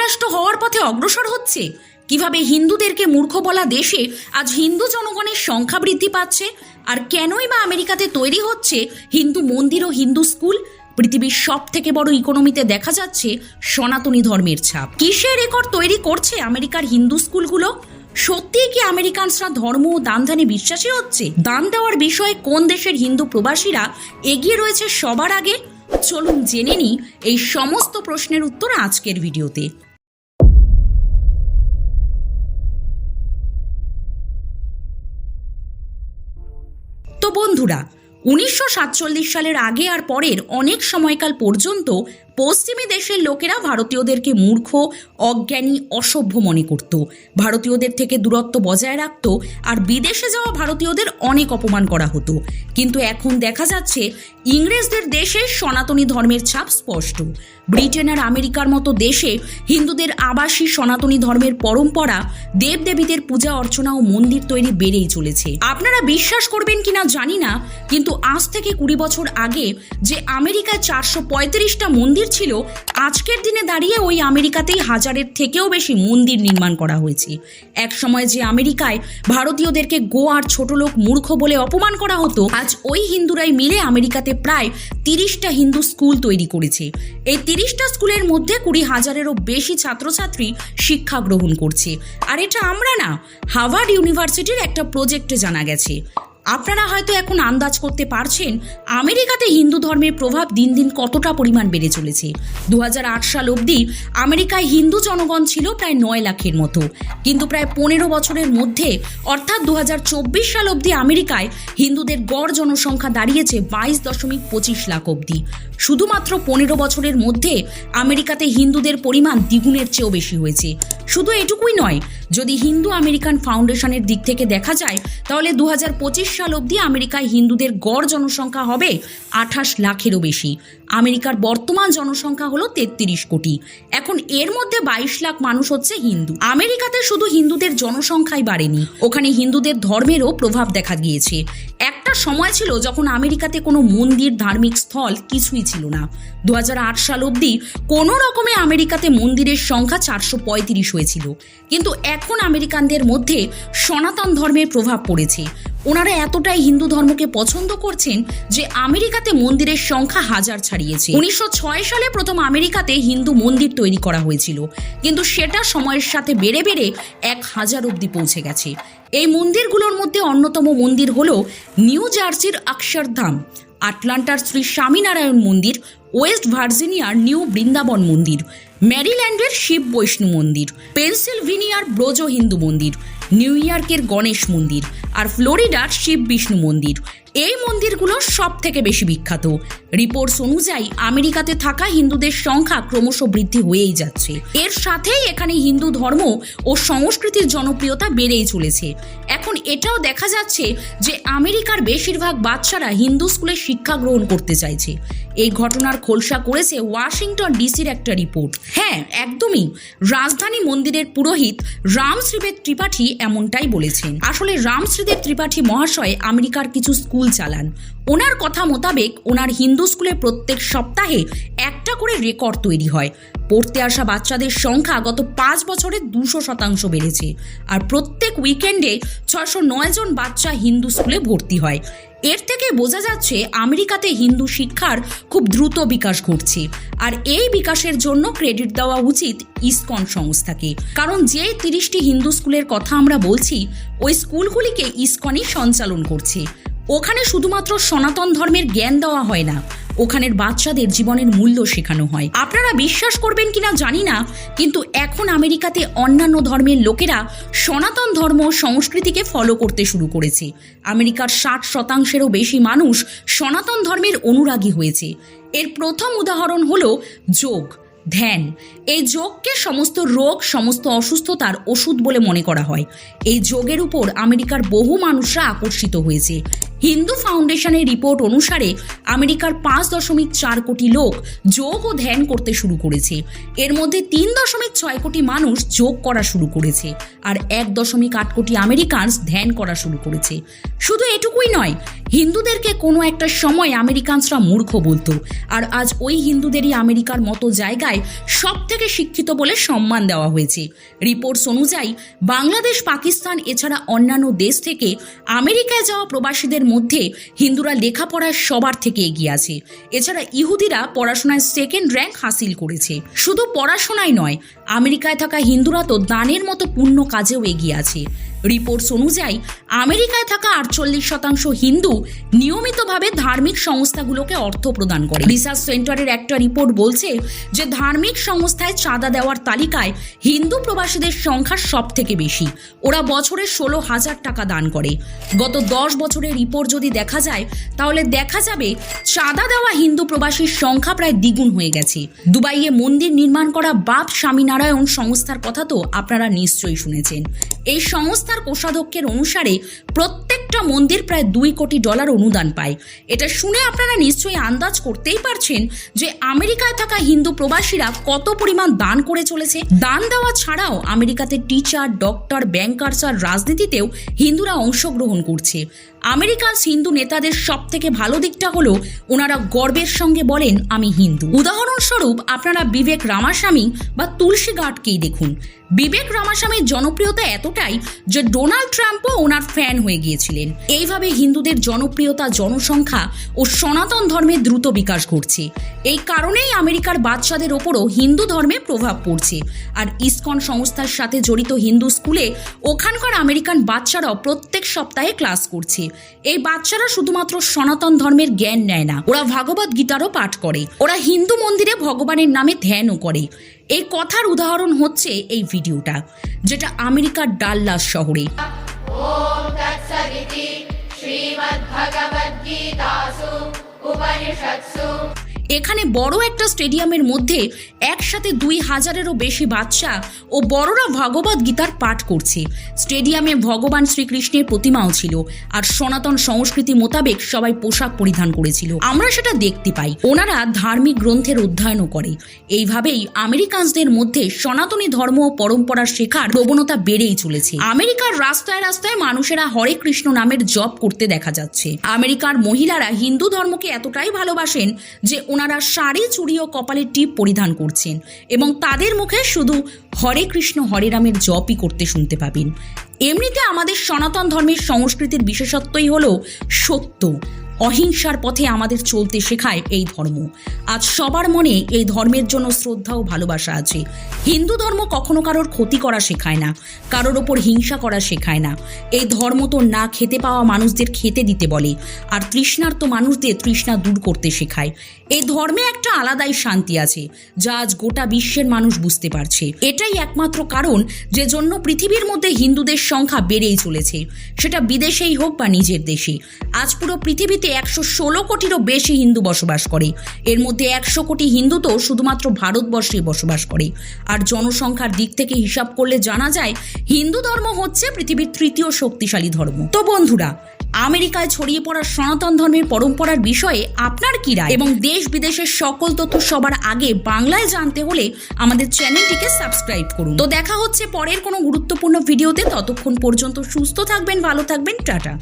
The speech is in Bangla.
রাষ্ট্র হওয়ার পথে অগ্রসর হচ্ছে? কিভাবে হিন্দুদেরকে মূর্খ বলা দেশে আজ হিন্দু জনগণের সংখ্যা বৃদ্ধি পাচ্ছে? আর কেনই বা আমেরিকাতে তৈরি হচ্ছে হিন্দু মন্দির ও হিন্দু স্কুল? পৃথিবীর সব থেকে বড় ইকোনমিতে দেখা যাচ্ছে সনাতনী ধর্মের ছাপ। কিসের রেকর্ড তৈরি করছে আমেরিকার হিন্দু স্কুলগুলো? সত্যিই কি আমেরিকানসরা ধর্ম ও দান ধ্যানে বিশ্বাসী হচ্ছে? দান দেওয়ার বিষয়ে কোন দেশের হিন্দু প্রবাসীরা এগিয়ে রয়েছে সবার আগে? চলুন জেনে নিই এই সমস্ত প্রশ্নের উত্তর আজকের ভিডিওতে। তো বন্ধুরা, 1947 সালের আগে আর পরের অনেক সময়কাল পর্যন্ত পশ্চিমী দেশের লোকেরা ভারতীয়দেরকে মূর্খ, অজ্ঞানী, অসভ্য মনে করত, ভারতীয়দের থেকে দূরত্ব বজায় রাখত, আর বিদেশে যাওয়া ভারতীয়দের অনেক অপমান করা হতো। কিন্তু এখন দেখা যাচ্ছে ইংরেজদের দেশে সনাতনী ধর্মের ছাপ স্পষ্ট। ব্রিটেন আর আমেরিকার মতো দেশে হিন্দুদের আবাসী সনাতনী ধর্মের পরম্পরা, দেবদেবীদের পূজা অর্চনা ও মন্দির তৈরি বেড়েই চলেছে। আপনারা বিশ্বাস করবেন কিনা জানি না, কিন্তু আজ থেকে 20 বছর আগে যে আমেরিকায় 435টা মন্দির ছিল, আজকের দিনে দাঁড়িয়ে ওই আমেরিকাতেই 1000-এর থেকেও বেশি মন্দির নির্মাণ করা হয়েছে। এক সময় যে আমেরিকায় ভারতীয়দেরকে গো আর ছোট লোক, মূর্খ বলে অপমান করা হতো, আজ ওই হিন্দুরাই মিলে আমেরিকাতে প্রায় 30টা হিন্দু স্কুল তৈরি করেছে। এই 30টা স্কুলের মধ্যে 20,000-এরও বেশি ছাত্রছাত্রী শিক্ষা গ্রহণ করছে। আর এটা আমরা না, হার্ভার্ড ইউনিভার্সিটির একটা প্রজেক্টে জানা গেছে। আপনারা হয়তো এখন আন্দাজ করতে পারছেন আমেরিকাতে হিন্দু ধর্মের প্রভাব দিন দিন কতটা পরিমাণ বেড়ে চলেছে। 2008 সাল অবধি আমেরিকায় হিন্দু জনগণ ছিল প্রায় 9 লাখের মতো, কিন্তু প্রায় 15 বছরের মধ্যে অর্থাৎ 2024 সাল অবধি আমেরিকায় হিন্দুদের গড় জনসংখ্যা দাঁড়িয়েছে 22.25 লাখ অবধি। শুধুমাত্র 15 বছরের মধ্যে আমেরিকাতে হিন্দুদের পরিমাণ দ্বিগুণের চেয়েও বেশি হয়েছে। শুধু এটুকুই নয়, যদি হিন্দু আমেরিকান ফাউন্ডেশনের দিক থেকে দেখা যায়, তাহলে 2025 সাল অবধি আমেরিকায় হিন্দুদের গড় জনসংখ্যা হবে 28 লাখেরও বেশি। আমেরিকার বর্তমান জনসংখ্যা হলো 33 কোটি। এখন এর মধ্যে 22 লাখ মানুষ হচ্ছে হিন্দু। আমেরিকাতে শুধু হিন্দুদের জনসংখ্যাই বাড়েনি, ওখানে হিন্দুদের ধর্মেরও প্রভাব দেখা গিয়েছে। একটা সময় ছিল যখন আমেরিকাতে কোনো মন্দির, ধার্মিক স্থল কিছুই ছিল না। 2008 সাল অবধি কোনো রকমে আমেরিকাতে মন্দিরের সংখ্যা 435 হয়েছিল। কিন্তু এখন আমেরিকানদের মধ্যে সনাতন ধর্মের প্রভাব পড়েছে। ওনারা এতটাই হিন্দু ধর্মকে পছন্দ করছেন যে আমেরিকাতে মন্দিরের সংখ্যা 1000 ছাড়িয়েছে। 1906 সালে প্রথম আমেরিকাতে হিন্দু মন্দির তৈরি করা হয়েছিল, কিন্তু সেটা সময়ের সাথে বেড়ে বেড়ে 1000 অবধি পৌঁছে গেছে। এই মন্দিরগুলোর মধ্যে অন্যতম মন্দির হলো নিউ জার্সির অক্ষরধাম, আটলান্টার শ্রী স্বামীনারায়ণ মন্দির, ওয়েস্ট ভার্জিনিয়ার নিউ বৃন্দাবন মন্দির, ম্যারিল্যান্ডের শিব বৈষ্ণু মন্দির, পেনসিলভেনিয়ার ব্রজ হিন্দু মন্দির, নিউ ইয়র্কের গণেশ মন্দির, আর ফ্লোরিডার শিব বিষ্ণু মন্দির। এই মন্দিরগুলো সব থেকে বেশি বিখ্যাত। রিপোর্টস অনুযায়ী আমেরিকাতে থাকা হিন্দুদের সংখ্যা ক্রমশ বৃদ্ধি হয়েই যাচ্ছে। এর সাথেই এখানে হিন্দু ধর্ম ও সংস্কৃতির জনপ্রিয়তা বেড়েই চলেছে। এখন এটাও দেখা যাচ্ছে যে আমেরিকার বেশিরভাগ বাচ্চারা হিন্দু স্কুলে শিক্ষা গ্রহণ করতে চাইছে। এই ঘটনার খোলসা করেছে ওয়াশিংটন ডিসির একটা রিপোর্ট। হ্যাঁ, একদমই, রাজধানী মন্দিরের পুরোহিত রাম শ্রীদেব ত্রিপাঠী এমনটাই বলেছেন। আসলে রাম শ্রীদেব ত্রিপাঠী মহাশয় আমেরিকার কিছু স্কুল চালান। ওনার কথা মোতাবেক ওনার হিন্দু স্কুলে প্রত্যেক সপ্তাহে একটা করে রেকর্ড তৈরি হয়। পড়তে আসা বাচ্চাদের সংখ্যা গত 5 বছরে 200% বেড়েছে, আর প্রত্যেক উইকেন্ডে 609 জন বাচ্চা হিন্দু স্কুলে ভর্তি হয়। এর থেকে বোঝা যাচ্ছে আমেরিকাতে হিন্দু শিক্ষার খুব দ্রুত বিকাশ ঘটছে, আর এই বিকাশের জন্য ক্রেডিট দেওয়া উচিত ইসকন সংস্থাকে। কারণ যে 30টি হিন্দু স্কুলের কথা আমরা বলছি, ওই স্কুলগুলিকে ইসকনই সঞ্চালন করছে। ওখানে শুধুমাত্র সনাতন ধর্মের জ্ঞান দেওয়া হয় না, ওখানের বাচ্চাদের জীবনের মূল্য শেখানো হয়। আপনারা বিশ্বাস করবেন কিনা জানি না, কিন্তু এখন আমেরিকাতে অন্যান্য ধর্মের লোকেরা সনাতন ধর্ম সংস্কৃতিকে ফলো করতে শুরু করেছে। আমেরিকার 60%-এরও বেশি মানুষ সনাতন ধর্মের অনুরাগী হয়েছে। এর প্রথম উদাহরণ হলো যোগ, ধ্যান। এই যোগকে সমস্ত রোগ, সমস্ত অসুস্থতার ওষুধ বলে মনে করা হয়। এই যোগের উপর আমেরিকার বহু মানুষরা আকর্ষিত হয়েছে। হিন্দু ফাউন্ডেশনের রিপোর্ট অনুসারে আমেরিকার 5.4 কোটি লোক যোগ ও ধ্যান করতে শুরু করেছে। এর মধ্যে 3.6 কোটি মানুষ যোগ করা শুরু করেছে আর 1.8 কোটি আমেরিকানস ধ্যান করা শুরু করেছে। শুধু এটুকুই নয়, হিন্দুদেরকে কোনো একটা সময় আমেরিকানসরা মূর্খ বলতো, আর আজ ওই হিন্দুদেরই আমেরিকার মতো জায়গায় সব থেকে শিক্ষিত বলে সম্মান দেওয়া হয়েছে। রিপোর্টস অনুযায়ী বাংলাদেশ, পাকিস্তান এছাড়া অন্যান্য দেশ থেকে আমেরিকায় যাওয়া প্রবাসীদের মধ্যে হিন্দুরা লেখাপড়ায় সবার থেকে এগিয়ে আছে। এছাড়া ইহুদিরা পড়াশোনায় সেকেন্ড র্যাঙ্ক হাসিল করেছে। শুধু পড়াশোনায় নয়, আমেরিকায় থাকা হিন্দুরা তো দানের মতো পুণ্য কাজেও এগিয়ে আছে। রিপোর্টস অনুযায়ী আমেরিকায় থাকা 48% হিন্দু নিয়মিতভাবে ধার্মিক সংস্থাগুলোকে অর্থ প্রদান করে। রিসার্চ সেন্টারের একটা রিপোর্ট বলছে যে ধার্মিক সংস্থায় চাঁদা দেওয়ার তালিকায় হিন্দু প্রবাসীদের সংখ্যা সব থেকে বেশি। ওরা বছরে 16,000 টাকা দান করে। গত 10 বছরের রিপোর্ট যদি দেখা যায়, তাহলে দেখা যাবে চাঁদা দেওয়া হিন্দু প্রবাসীর সংখ্যা প্রায় দ্বিগুণ হয়ে গেছে। দুবাইয়ে মন্দির নির্মাণ করা বাপ স্বামীনারায়ণ সংস্থার কথা তো আপনারা নিশ্চয়ই শুনেছেন। এই সংস্থার কোষাধ্যক্ষের অনুসারে প্রত্যেকটা মন্দির প্রায় $2 কোটি অনুদান পায়। এটা শুনে আপনারা নিশ্চয়ই আন্দাজ করতেই পারছেন যে আমেরিকায় থাকা হিন্দু প্রবাসীরা কত পরিমাণ দান করে চলেছে। দান দেওয়া ছাড়াও আমেরিকাতে টিচার, ডক্টর, ব্যাংকার্স আর রাজনীতিতেও হিন্দুরা অংশগ্রহণ করছে। আমেরিকান হিন্দু নেতাদের সব থেকে ভালো দিকটা হলো ওনারা গর্বের সঙ্গে বলেন, আমি হিন্দু। উদাহরণস্বরূপ আপনারা বিবেক রামাস্বামী বা তুলসী গাডকেই দেখুন। বিবেক রামাস্বামীর জনপ্রিয়তা এতটাই যে ডোনাল্ড ট্রাম্পও ওনার ফ্যান হয়ে গিয়েছিলেন। এইভাবে হিন্দুদের জনপ্রিয়তা, জনসংখ্যা ও সনাতন ধর্মের দ্রুত বিকাশ ঘটছে। এই কারণেই আমেরিকার বাচ্চাদের ওপরও হিন্দু ধর্মে প্রভাব পড়ছে। আর ইসকন সংস্থার সাথে জড়িত হিন্দু স্কুলে ওখানকার আমেরিকান বাচ্চারাও প্রত্যেক সপ্তাহে ক্লাস করছে। এই বাচ্চারা শুধুমাত্র সনাতন ধর্মের জ্ঞান নেয় না, ওরা ভাগবত গীতারও পাঠ করে। ওরা হিন্দু মন্দিরে ভগবানের নামে ধ্যানও করে। এই কথার উদাহরণ হচ্ছে এই ভিডিওটা, যেটা আমেরিকার ডাল্লাস শহরে। ওম তৎসদিতি শ্রীমদ্ভগবদ্গীতাসু উপনিষৎসু। এখানে বড় একটা স্টেডিয়ামের মধ্যে একসাথে 2000-এরও বেশি বাচ্চা ও বড়রা ভগবত গীতার পাঠ করছে। স্টেডিয়ামে ভগবান শ্রীকৃষ্ণের প্রতিমাও ছিল, আর সনাতন সংস্কৃতি মোতাবেক সবাই পোশাক পরিধান করেছিল। আমরা সেটা দেখতে পাই। ওনারা ধার্মিক গ্রন্থের অধ্যয়নও করে। এইভাবেই আমেরিকানসদের মধ্যে সনাতনী ধর্ম ও পরম্পরা শেখার প্রবণতা বেড়েই চলেছে। আমেরিকার রাস্তায় রাস্তায় মানুষেরা হরে কৃষ্ণ নামের জপ করতে দেখা যাচ্ছে। আমেরিকার মহিলারা হিন্দু ধর্মকে এতটাই ভালোবাসেন যে ওনারা শাড়ি, চুড়ি ও কপালে টিপ পরিধান করছেন এবং তাদের মুখে শুধু হরে কৃষ্ণ হরে রামের জপই করতে শুনতে পাবেন। এমনিতে আমাদের সনাতন ধর্মের সংস্কৃতির বিশেষত্বই হলো সত্য, অহিংসার পথে আমাদের চলতে শেখায় এই ধর্ম। আজ সবার মনে এই ধর্মের জন্য শ্রদ্ধা ও ভালোবাসা আছে। হিন্দু ধর্ম কখনো কারোর ক্ষতি করা শেখায় না, কারোর ওপর হিংসা করা শেখায় না। এই ধর্ম তো না খেতে পাওয়া মানুষদের খেতে দিতে বলে, আর তৃষ্ণার্ত মানুষদের তৃষ্ণা দূর করতে শেখায়। এই ধর্মে একটা আলাদাই শান্তি আছে, যা আজ গোটা বিশ্বের মানুষ বুঝতে পারছে। এটাই একমাত্র কারণ যে জন্য পৃথিবীর মধ্যে হিন্দুদের সংখ্যা বেড়েই চলেছে, সেটা বিদেশেই হোক বা নিজের দেশে। আজ পুরো পৃথিবীতে 116 কোটিরও বেশি হিন্দু বসবাস করে। এর মধ্যে 100 কোটি হিন্দু তো শুধুমাত্র ভারতবর্ষে বসবাস করে। আর জনসংখ্যার দিক থেকে হিসাব করলে জানা যায় হিন্দু ধর্ম হচ্ছে পৃথিবীর 3য় শক্তিশালী ধর্ম। তো বন্ধুরা, আমেরিকায় ছড়িয়ে পড়া সনাতন ধর্মের পরম্পরার বিষয়ে আপনার কি রায়? এবং দেশ বিদেশের সকল তথ্য সবার আগে বাংলায় জানতে হলে আমাদের চ্যানেলটিকে সাবস্ক্রাইব করুন। তো দেখা হচ্ছে পরের কোনো গুরুত্বপূর্ণ ভিডিওতে। ততক্ষণ পর্যন্ত সুস্থ থাকবেন, ভালো থাকবেন, টাটা।